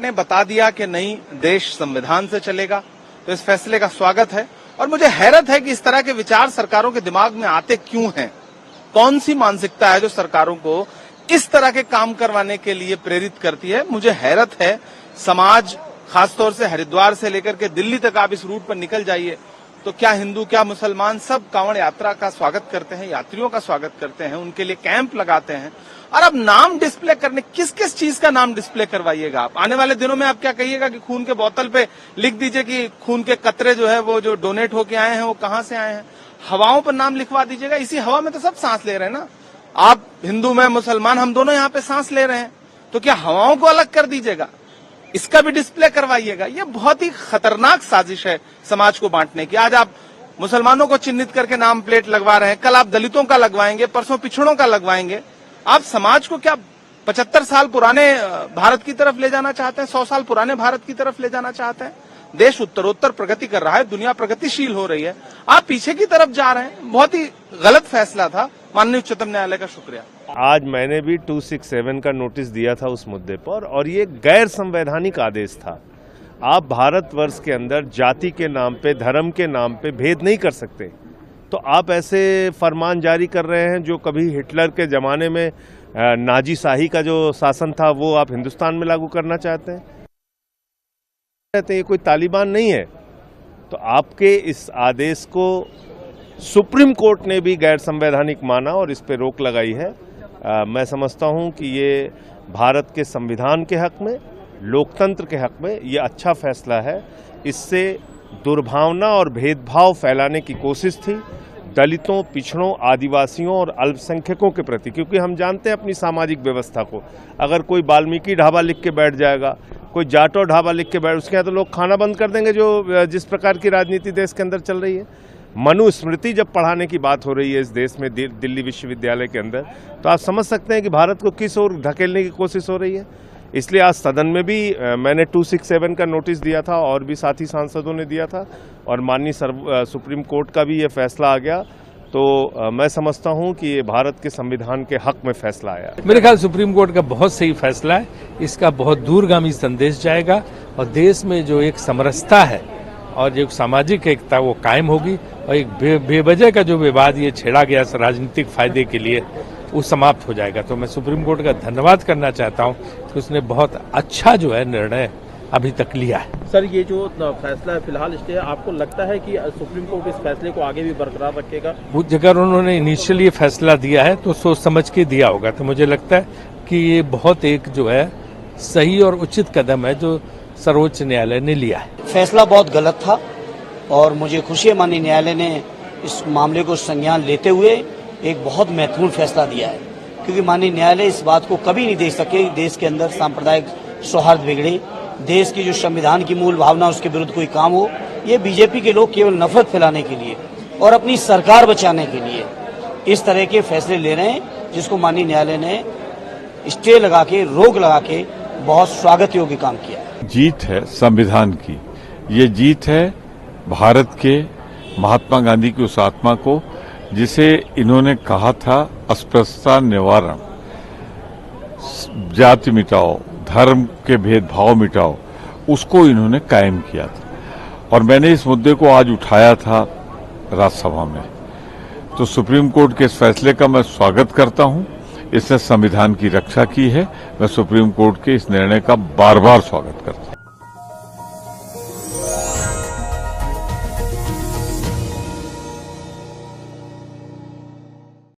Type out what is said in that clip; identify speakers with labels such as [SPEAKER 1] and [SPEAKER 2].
[SPEAKER 1] ने बता दिया कि नहीं, देश संविधान से चलेगा, तो इस फैसले का स्वागत है। और मुझे हैरत है कि इस तरह के विचार सरकारों के दिमाग में आते क्यों हैं। कौन सी मानसिकता है जो सरकारों को इस तरह के काम करवाने के लिए प्रेरित करती है। मुझे हैरत है। समाज, खासतौर से हरिद्वार से लेकर के दिल्ली तक आप इस रूट पर निकल जाइए तो क्या हिंदू क्या मुसलमान सब कांवड़ यात्रा का स्वागत करते हैं, यात्रियों का स्वागत करते हैं, उनके लिए कैंप लगाते हैं। और अब नाम डिस्प्ले करने, किस किस चीज का नाम डिस्प्ले करवाइएगा आप? आने वाले दिनों में आप क्या कहिएगा कि खून के बोतल पे लिख दीजिए कि खून के कतरे जो है वो जो डोनेट होके आए हैं वो कहां से आए हैं। हवाओं पर नाम लिखवा दीजिएगा। इसी हवा में तो सब सांस ले रहे हैं ना। आप हिंदू, मैं मुसलमान, हम दोनों यहाँ पे सांस ले रहे हैं, तो क्या हवाओं को अलग कर दीजिएगा? इसका भी डिस्प्ले करवाइएगा। ये बहुत ही खतरनाक साजिश है समाज को बांटने की। आज आप मुसलमानों को चिन्हित करके नाम प्लेट लगवा रहे हैं, कल आप दलितों का लगवाएंगे, परसों पिछड़ों का लगवाएंगे। आप समाज को क्या 75 साल पुराने भारत की तरफ ले जाना चाहते हैं? 100 साल पुराने भारत की तरफ ले जाना चाहते हैं? देश उत्तरोत्तर प्रगति कर रहा है, दुनिया प्रगतिशील हो रही है, आप पीछे की तरफ जा रहे हैं। बहुत ही गलत फैसला था। माननीय उच्चतम न्यायालय का शुक्रिया।
[SPEAKER 2] आज मैंने भी 267 का नोटिस दिया था उस मुद्दे पर, और ये गैर संवैधानिक आदेश था। आप भारतवर्ष के अंदर जाति के नाम पे, धर्म के नाम पे भेद नहीं कर सकते। तो आप ऐसे फरमान जारी कर रहे हैं जो कभी हिटलर के ज़माने में नाजी शाही का जो शासन था वो आप हिंदुस्तान में लागू करना चाहते हैं। ये कोई तालिबान नहीं है। तो आपके इस आदेश को सुप्रीम कोर्ट ने भी गैर संवैधानिक माना और इस पे रोक लगाई है। मैं समझता हूं कि ये भारत के संविधान के हक में, लोकतंत्र के हक में ये अच्छा फैसला है। इससे दुर्भावना और भेदभाव फैलाने की कोशिश थी दलितों, पिछड़ों, आदिवासियों और अल्पसंख्यकों के प्रति, क्योंकि हम जानते हैं अपनी सामाजिक व्यवस्था को। अगर कोई वाल्मीकि ढाबा लिख के बैठ जाएगा, कोई जाटो ढाबा लिख के बैठ, उसके यहाँ तो लोग खाना बंद कर देंगे। जो जिस प्रकार की राजनीति देश के अंदर चल रही है, मनुस्मृति जब पढ़ाने की बात हो रही है इस देश में, दिल्ली विश्वविद्यालय के अंदर, तो आप समझ सकते हैं कि भारत को किस ओर धकेलने की कोशिश हो रही है। इसलिए आज सदन में भी मैंने 267 का नोटिस दिया था और भी साथी सांसदों ने दिया था, और माननीय सुप्रीम कोर्ट का भी ये फैसला आ गया। तो मैं समझता हूं कि ये भारत के संविधान के हक में फैसला आया।
[SPEAKER 3] मेरे ख्याल सुप्रीम कोर्ट का बहुत सही फैसला है। इसका बहुत दूरगामी संदेश जाएगा और देश में जो एक समरसता है और जो सामाजिक एकता वो कायम होगी, और एक बेवजह का जो विवाद ये छेड़ा गया राजनीतिक फायदे के लिए, वो समाप्त हो जाएगा। तो मैं सुप्रीम कोर्ट का धन्यवाद करना चाहता हूँ कि उसने बहुत अच्छा जो है निर्णय अभी तक लिया है।
[SPEAKER 4] सर, ये जो फैसला है फिलहाल स्टे, आपको लगता है कि सुप्रीम कोर्ट इस फैसले को आगे भी बरकरार रखेगा?
[SPEAKER 3] वो जगह उन्होंने इनिशियली फैसला दिया है तो सोच समझ के दिया होगा। तो मुझे लगता है कि ये बहुत एक जो है सही और उचित कदम है जो सर्वोच्च न्यायालय ने लिया है।
[SPEAKER 5] फैसला बहुत गलत था और मुझे खुशी है माननीय न्यायालय ने इस मामले को संज्ञान लेते हुए एक बहुत महत्वपूर्ण फैसला दिया है, क्योंकि माननीय न्यायालय इस बात को कभी नहीं देख सके देश के अंदर सांप्रदायिक सौहार्द बिगड़े, देश की जो संविधान की मूल भावना उसके विरुद्ध कोई काम हो। ये बीजेपी के लोग केवल नफरत फैलाने के लिए और अपनी सरकार बचाने के लिए इस तरह के फैसले ले रहे हैं, जिसको माननीय न्यायालय ने स्टे लगा के, रोक लगा के बहुत स्वागत योग्य काम किया।
[SPEAKER 6] जीत है संविधान की, ये जीत है भारत के महात्मा गांधी की उस आत्मा को जिसे इन्होंने कहा था अस्पृश्यता निवारण, जाति मिटाओ, धर्म के भेदभाव मिटाओ, उसको इन्होंने कायम किया था। और मैंने इस मुद्दे को आज उठाया था राज्यसभा में। तो सुप्रीम कोर्ट के इस फैसले का मैं स्वागत करता हूं। इसने संविधान की रक्षा की है। मैं सुप्रीम कोर्ट के इस निर्णय का बार बार स्वागत करता हूं।